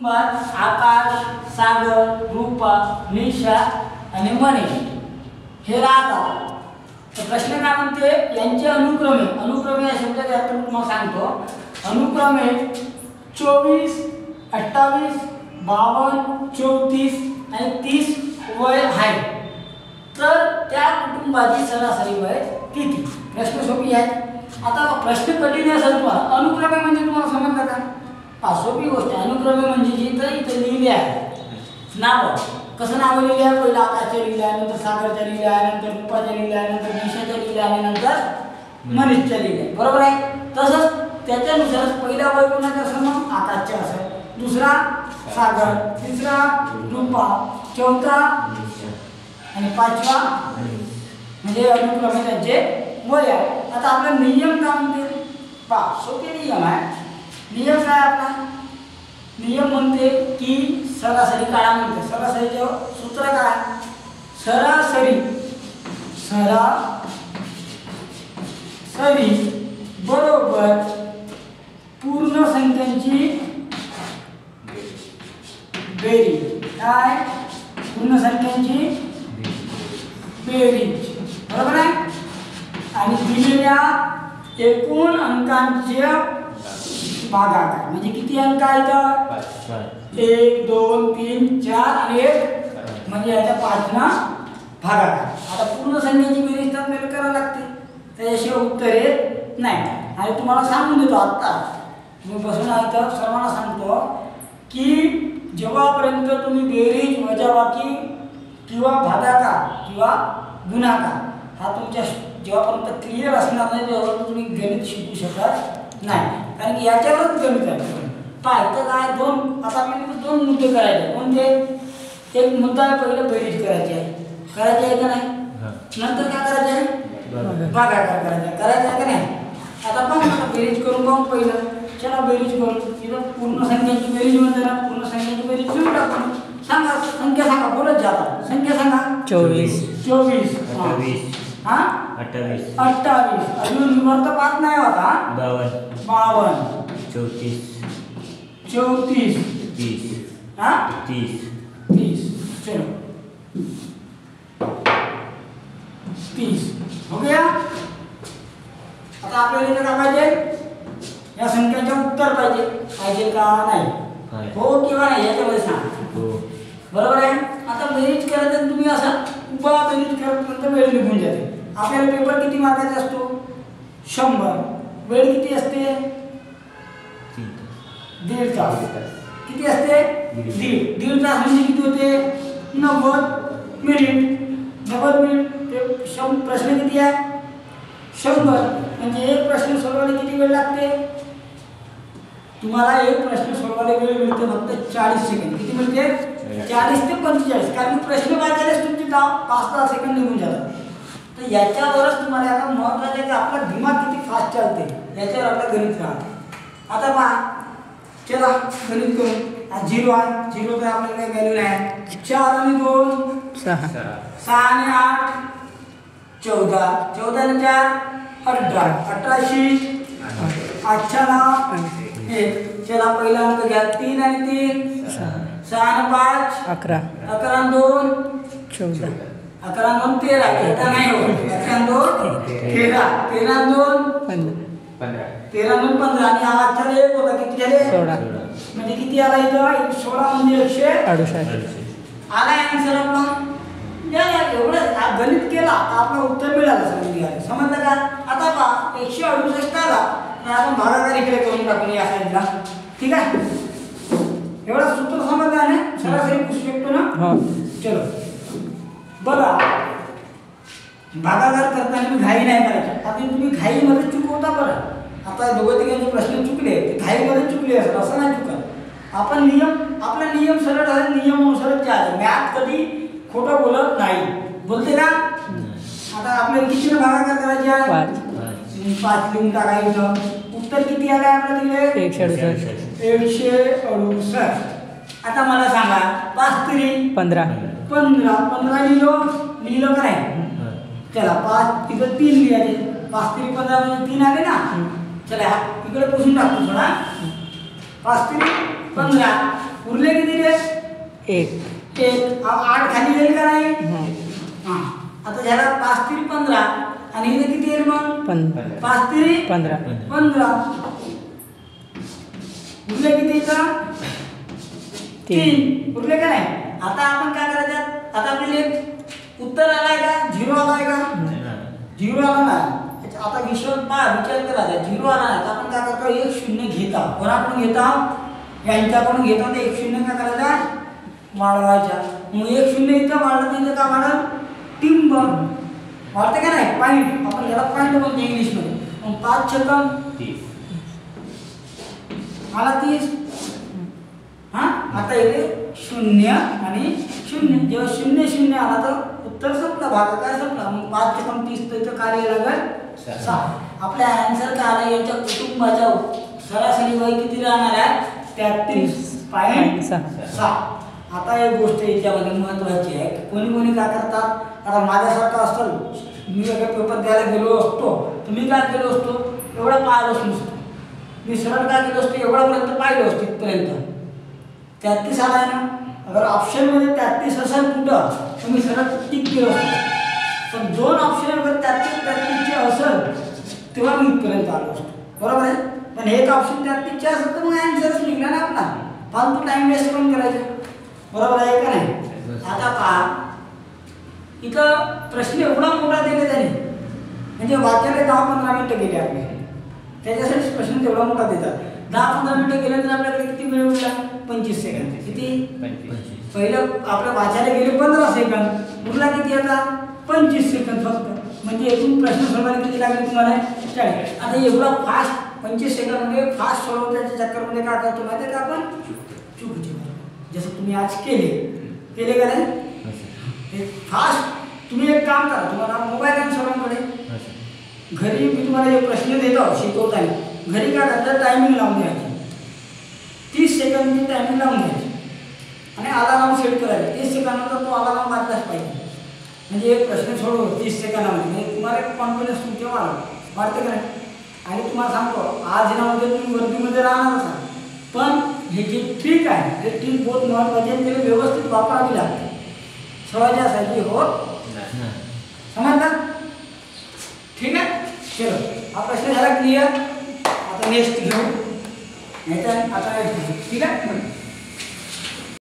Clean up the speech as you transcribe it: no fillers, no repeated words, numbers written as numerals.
मग आकाश, सागर, रूपा, निशा आणि मनीष हे राहतात. तर प्रश्न काय म्हणते, यांचे अनुक्रमे या शब्दाचा अर्थ मी तुम्हाला सांगतो. अनुक्रमे 24, 28, 52, 34 आणि 30 वय आहे. तर त्या कुटुंबाची सरासरी वय किती? प्रश्न सोपी आहे. आता प्रश्न कठीण असेल तुम्हाला. अनुक्रमे म्हणजे तुम्हाला समजलं का? सोपी गोष्ट. अनुक्रमे म्हणजे जी इथं लिहिले आहे नाव. कसं नाव लिहिले आहे? पहिलं आकाशच्या लिहिले आहे, नंतर सागरच्या लिहिले आहे, नंतर रूपाच्या लिहिले आहे, नंतर निशाच्या लिहिले आहे आणि नंतर मनीषच्या लिहिले आहे. बरोबर आहे. तसंच त्याच्यानुसार पहिला वय कोणाचा असेल? मग आकाशचा असेल, दुसरा सागर, तिसरा रूपा, चौथा आणि पाचवा म्हणजे अनुक्रमे त्यांचे वय आहे. आता आपला नियम काय म्हणते? सोपे नियम आहे. नियम काय आपला? नियम म्हणते की सरासरी काढा म्हणते. सरासरीचे सूत्र काय? सरासरी बरोबर पूर्ण संख्यांची बेरीज. काय? पूर्ण संख्यांची बेरीज. बरोबर आहे. आणि दिलेल्या एकूण अंकांचे भागाकार. म्हणजे किती अंक आहेत? 1, 2, 3, 4 आणि 1 म्हणजे याच्या 5 ना भागाकार. आता पूर्ण संख्येची बेरीज तर करावी लागते, त्याशिवाय उत्तर येत नाही. आणि तुम्हाला सांगून देतो आत्ता, तुम्ही बसून ऐकता, सर्वांना सांगतो की जेव्हापर्यंत तुम्ही बेरीज, वजाबाकी किंवा भागाकार किंवा गुणाकार हा तुमच्या जेव्हापर्यंत क्लिअर असणार नाही तेव्हापर्यंत तुम्ही गणित शिकू शकत नाही. कारण की याच्यावरच गणित आहे. तर काय आता आपल्याला 2 मुद्दे करायचे. कोणते? एक मुद्दा आहे पहिलं बेरीज करायची आहे का नाही? नंतर काय करायचे आहे? भागाकार करायचा आहे का नाही? आता बघा बेरीज करून पाहू पहिलं. चला बेरीज करून. इथं पूर्ण संख्यांची बेरीज म्हणते ना, पूर्ण संख्यांची बेरीज घेऊन टाकून सांगा. संख्या सांगा, बोलत जाता. संख्या सांगा. 24, 28, अजून वरत 5 नाही होता. 52, 34, 30. चलो 30 हो गया. आता आपल्याला काय पाहिजे? या संख्यांचे उत्तर पाहिजे का नाही? हो किंवा नाही याच्यामध्ये सांगा. बरोबर आहे. आता बेरीज करायचं तुम्ही असं उभा बेरीज करत वेळ निघून जाते. आपल्याला पेपर किती मार्काचा असतो? 100. वेळ किती असते? 1.5 तास. किती असते? दीड तास म्हणजे किती होते? 90 मिनिट. 90 मिनिट. प्रश्न किती आहे? 100. म्हणजे एक प्रश्न सोडवायला किती वेळ लागते? तुम्हाला एक प्रश्न सोडवायला वेळ मिळते फक्त 40 सेकंद. किती मिळते? 40 ते 45. कारण प्रश्न वाचायलाच तुमचे 5-10 सेकंद निघून जातात. तर याच्यावरच तुम्हाला आता महत्त्वाचं आहे की आपला दिमाग किती फास्ट चालते याच्यावर आपलं गणित राहते. आता पहा, चला गणित करू. 0 आहे. 0 तर आपल्याला काही व्हॅल्यू नाही. 4 आणि 2 6 आणि 8 14. 14 आणि 4 18. 18 8 ना 1. चला पहिला अंक घ्या. 3 आणि 3 6 आणि 5 11. 11 आणि 2 14. 11 आणि 2 13. आता नाही होत. 11 आणि 2 13. 13 आणि 2 15. 13 आणि 15 आणि 8 झाले. एक होता किती झाले? 16. म्हणजे किती आला इथं? 16 म्हणजे 168. आला आन्सर आपला. एवढं गणित केला तर आपलं उत्तर मिळालं. समजलं का? आता पहा 168 आला तर आपण भागाकार इकडे करून टाकून या साईडला. ठीक आहे. एवढं सूत्र समजलं आहे ना? सरासरी पुसू शकतो ना? चलो बघा, भागाकार करताना घाई नाही करायची. आता तुम्ही घाईमध्ये चुकवता बरं. आता दोघं तिघांचे प्रश्न चुकले ते घाईमध्ये चुकले असं नाही चुकत. आपण आपला नियम सरळ आहे. नियमानुसारच आहे. मॅथ कधी खोटं बोलत नाही. बोलते का? आता आपल्याला कितीने भागाकार करायचे आहे? 5 लिहून टाकायचं. उत्तर किती आलं आहे आपल्या तिकडे? 168. आता मला सांगा 5 3 15. 15 लिहिलं का नाही? चला 5 तिथं 3 लिहायचे. 5 3 15 म्हणजे 3 आले ना. चला इकडे पुसून टाकतो थोडा. 5 3 15 उरले किती रे? 1 एक. 8 खाली येईल का नाही? हां हां. आता झाला 5 3 15 आणि इथे किती येईल मग? 5 3 15 15. उरले किती इथं? 3. उरले का नाही? आता आपण काय करायचं? आता आपल्याला उत्तर आलाय का? 0 आलाय का? 0 आला नाही. आता विचार करायचा 0 आला नाही तर आपण काय करतो? 1 0 घेत आहोत. कोणाकडून घेत आहोत? यांच्याकडून घेत आहोत. 1 0 काय करायचा? वाढवायचा. मग 1 0 इथं वाढलं तर इथं काय वाढलं? टिंब वाढते का नाही? पॉईंट. आपण याला पॉईंट बोलतो इंग्लिशमध्ये. मग 5 छेकम 30 मला 30. हां आता इथे 0 आणि 0. जेव्हा 0 0 आला तर उत्तर संपला, भाग काय संपला. मग 5 छेकम 30 तर इथं काय लागेल? 6. आपल्या आन्सर काय आला? यांच्या कुटुंबाचा सरासरी वय किती राहणार आहे? 33.6. आता एक गोष्ट याच्यामध्ये महत्त्वाची आहे की कोणी कोणी काय करतात. आता माझ्यासारखं असेल, मी एका पेपर द्यायला गेलो असतो तर मी काय केलो असतो? एवढं पाहिलंच नसतो. मी सरळ काय केलं असतो? एवढ्यापर्यंत पाहिलं असतं इथपर्यंत. 33 आला आहे ना. अगर ऑप्शनमध्ये 33 असेल कुठं तर मी सरळ टिक केलं असतो. पण 2 ऑप्शन अगर 33 चे असेल तेव्हा मी इथपर्यंत आलो असतो. बरोबर आहे. पण एक ऑप्शन 33 चे असेल तर मग आन्सरच निघला ना आपला. फालतू टाइम वेस्ट करून करायचं. बरोबर आहे का नाही? आता पहा इथं प्रश्न एवढा मोठा दिले त्याने, म्हणजे वाचायला 10-15 मिनिटं गेले आपले. त्याच्यासाठी प्रश्न तेवढा मोठा देतात. 10-15 मिनिटं गेल्यानंतर आपल्याकडे किती वेळ उरला? 25 सेकंद. किती? 25. पहिलं आपल्या वाचायला गेले 15 सेकंद. उरला किती आता? 25 सेकंद फक्त. म्हणजे एकूण प्रश्न सोडवायला किती लागले तुम्हाला? 40. आता एवढा फास्ट 25 सेकंदमध्ये फास्ट सोडवण्याच्या चक्करमध्ये काय करतो माहिती आहे का आपण? चुकीचे जसं तुम्ही आज केले का नाही? फास्ट तुम्ही एक काम करा. तुम्हाला मोबाईल आहे सर्वांकडे. घरी मी तुम्हाला एक प्रश्न देतो शिकवताना. घरी काय करतात? टायमिंग लावून द्यायची. 30 सेकंदची टायमिंग लावून द्यायची आणि अलार्म सेट करायचा. 30 सेकंदानंतर तो अलार्म वाजलाच पाहिजे. म्हणजे एक प्रश्न सोडव 30 सेकंदामध्ये. म्हणजे तुम्हाला एक कॉन्फिडन्स तुमच्या वाढते का नाही? आणि तुम्हाला सांगतो आज ना उद्या तुम्ही वर्दीमध्ये राहणार असाल, पण हे जे ट्रिक आहे हे ट्रिक बहुत महत्त्वाची आहे. त्याला व्यवस्थित वापरावी लागते. सहज असायची होत समजला? ठीक आहे. चलो हा प्रश्न झाला क्लिअर. आता नेक्स्ट घेऊ. नाही तर आता ठीक आहे.